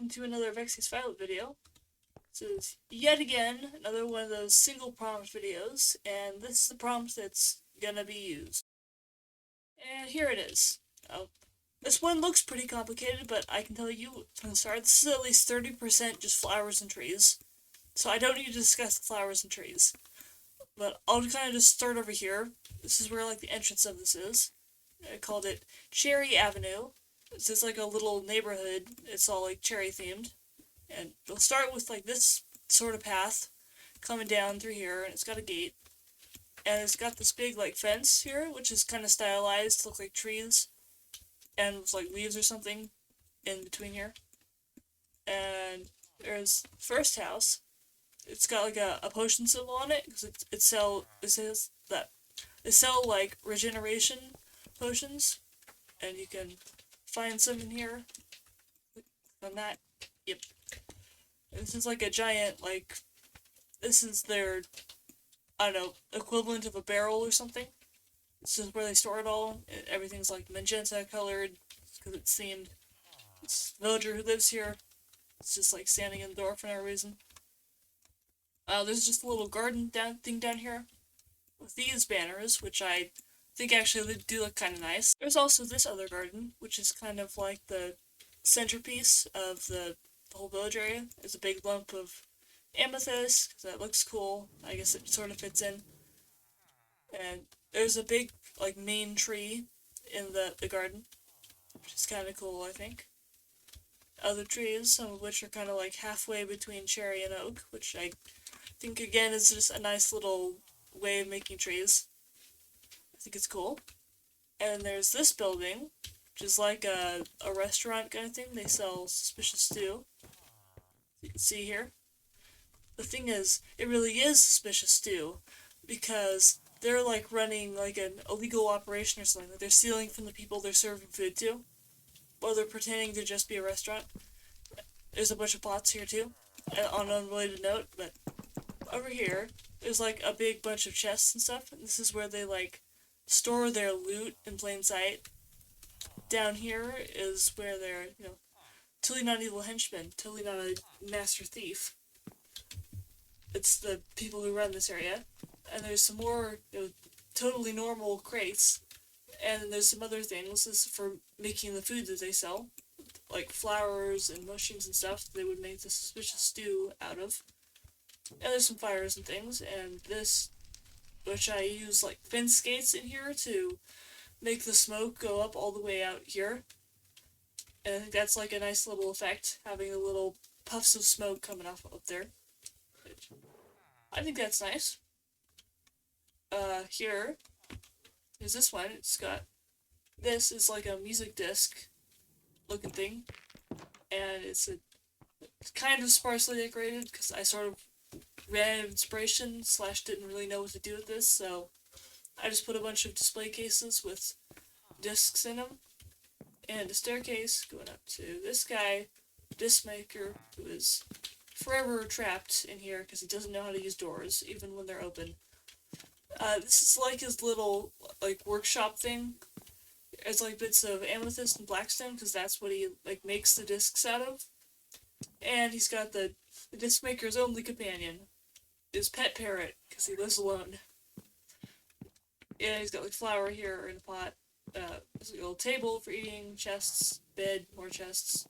welcome to another Vexious Violet video. This is yet again another one of those single prompt videos, and this is the prompt that's gonna be used. And here it is. This one looks pretty complicated, but I can tell you from the start, this is at least 30% just flowers and trees. So I don't need to discuss the flowers and trees. But I'll kind of just start over here. This is where like the entrance of this is. I called it Cherry Avenue. This is like a little neighborhood. It's all like cherry themed. And it'll start with like this sort of path coming down through here, and it's got a gate. And it's got this big like fence here, which is kind of stylized to look like trees. And with like leaves or something in between here. And there's the first house. It's got like a potion symbol on it because it says that they sell like regeneration potions, and you can find some in here. Click on that. Yep. This is like a giant like this is their I don't know equivalent of a barrel or something. This is where they store it all. Everything's like magenta colored because it's themed. This villager who lives here. It's just like standing in the door for no reason. There's just a little garden thing down here with these banners, which I think actually do look kind of nice. There's also this other garden, which is kind of like the centerpiece of the whole village area. There's a big lump of amethyst, because that looks cool. I guess it sort of fits in. And there's a big, like, main tree in the garden, which is kind of cool, I think. Other trees, some of which are kind of like halfway between cherry and oak, which I think again is just a nice little way of making trees. I think it's cool. And there's this building, which is like a restaurant kind of thing. They sell suspicious stew. You can see here. The thing is, it really is suspicious stew, because they're like running like an illegal operation or something. Like they're stealing from the people they're serving food to, while they're pretending to just be a restaurant. There's a bunch of pots here too, on an unrelated note, but over here, there's like a big bunch of chests and stuff, and this is where they like store their loot in plain sight. Down here is where they're, totally not an evil henchman, totally not a master thief. It's the people who run this area. And there's some more, totally normal crates. And there's some other things. This is for making the food that they sell. Like flowers and mushrooms and stuff they would make the suspicious stew out of. And there's some fires and things. And this, which I use like fence gates in here to make the smoke go up all the way out here. And I think that's like a nice little effect, having the little puffs of smoke coming off up there. I think that's nice. Here is this one. This is like a music disc looking thing, and it's kind of sparsely decorated because I sort of ran out of inspiration / didn't really know what to do with this, so I just put a bunch of display cases with discs in them, and a staircase going up to this guy, disc maker, who is forever trapped in here because he doesn't know how to use doors, even when they're open. This is like his little, like, workshop thing. It's like bits of amethyst and blackstone, because that's what he, like, makes the discs out of. And he's got the disc maker's only companion, his pet parrot, because he lives alone. Yeah, he's got, like, flour here in a pot. There's a little table for eating, chests, bed, more chests.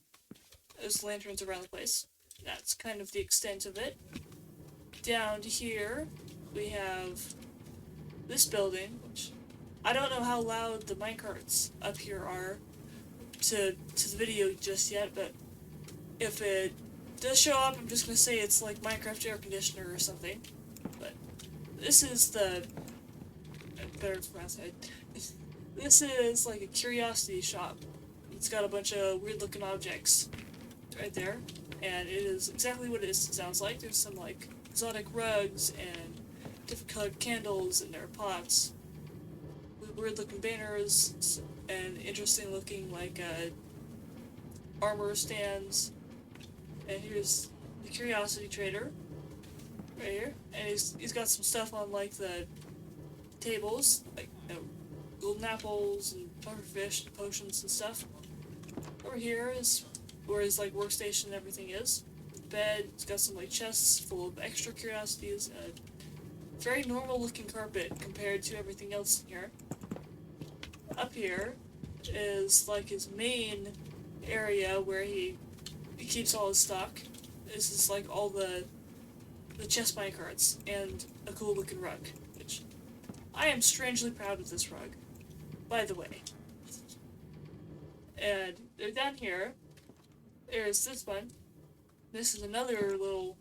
There's lanterns around the place. That's kind of the extent of it. Down to here, we have this building, which I don't know how loud the minecarts up here are to the video just yet, but if it does show up, I'm just gonna say it's like Minecraft air conditioner or something. But this is the better from outside. This is like a curiosity shop. It's got a bunch of weird looking objects right there, and it is exactly what it sounds like. There's some like exotic rugs and different colored candles in their pots, with weird looking banners and interesting looking like armor stands. And here's the curiosity trader right here, and he's got some stuff on like the tables, like golden apples and pufferfish and potions and stuff. Over here is where his like workstation and everything is. Bed, it's got some like chests full of extra curiosities, and a very normal looking carpet compared to everything else in here. Up here is like his main area where he keeps all his stock. This is like all the chest minecarts and a cool looking rug, which I am strangely proud of this rug, by the way. And down here, there's this one. This is another little,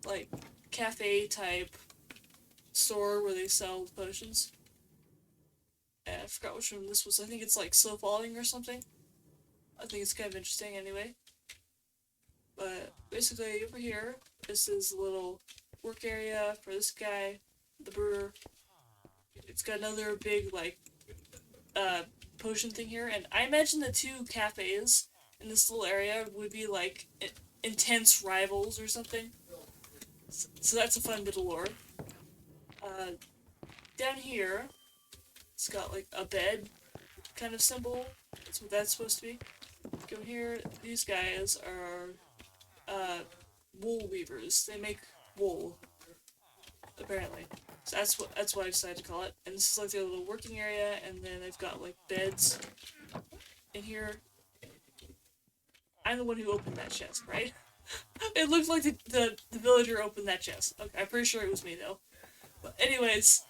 like, cafe type store where they sell potions. And I forgot which one this was. I think it's like Slow Falling or something. I think it's kind of interesting anyway. But basically, over here, this is a little work area for this guy, the brewer. It's got another big, like, potion thing here. And I imagine the two cafes in this little area would be, like, intense rivals or something. So that's a fun bit of lore. Down here, it's got, like, a bed kind of symbol. That's what that's supposed to be. Go here. These guys are wool weavers. They make wool, apparently. So that's what I decided to call it. And this is like their little working area, and then they've got like beds in here. I'm the one who opened that chest, right? It looked like the villager opened that chest. Okay, I'm pretty sure it was me though. But anyways,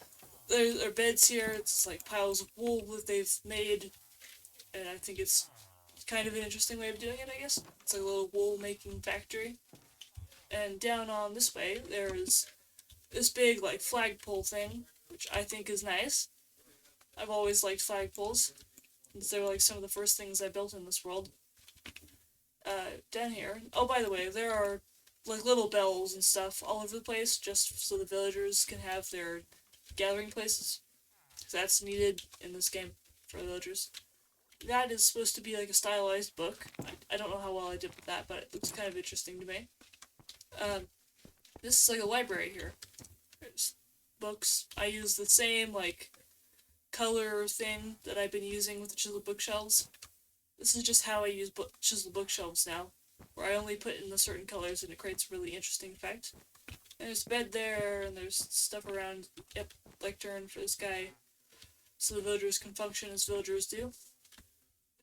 there are beds here. It's like piles of wool that they've made, and I think it's kind of an interesting way of doing it, I guess. It's like a little wool making factory. And down on this way, there's this big, like, flagpole thing, which I think is nice. I've always liked flagpoles, since they were, like, some of the first things I built in this world. Down here, oh, by the way, there are, like, little bells and stuff all over the place, just so the villagers can have their gathering places. So that's needed in this game for the villagers. That is supposed to be, like, a stylized book. I don't know how well I did with that, but it looks kind of interesting to me. This is like a library here. There's books. I use the same, like, color thing that I've been using with the chiseled bookshelves. This is just how I use chiseled bookshelves now, where I only put in the certain colors and it creates a really interesting effect. And there's a bed there, and there's stuff around, lectern for this guy, so the villagers can function as villagers do.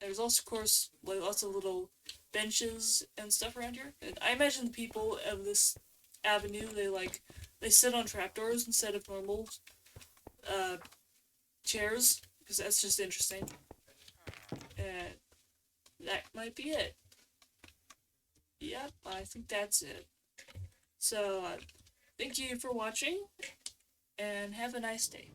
There's also, of course, like, lots of little benches and stuff around here. And I imagine the people of this avenue, they sit on trapdoors instead of normal chairs, because that's just interesting. And that might be it. Yep, I think that's it. So, thank you for watching, and have a nice day.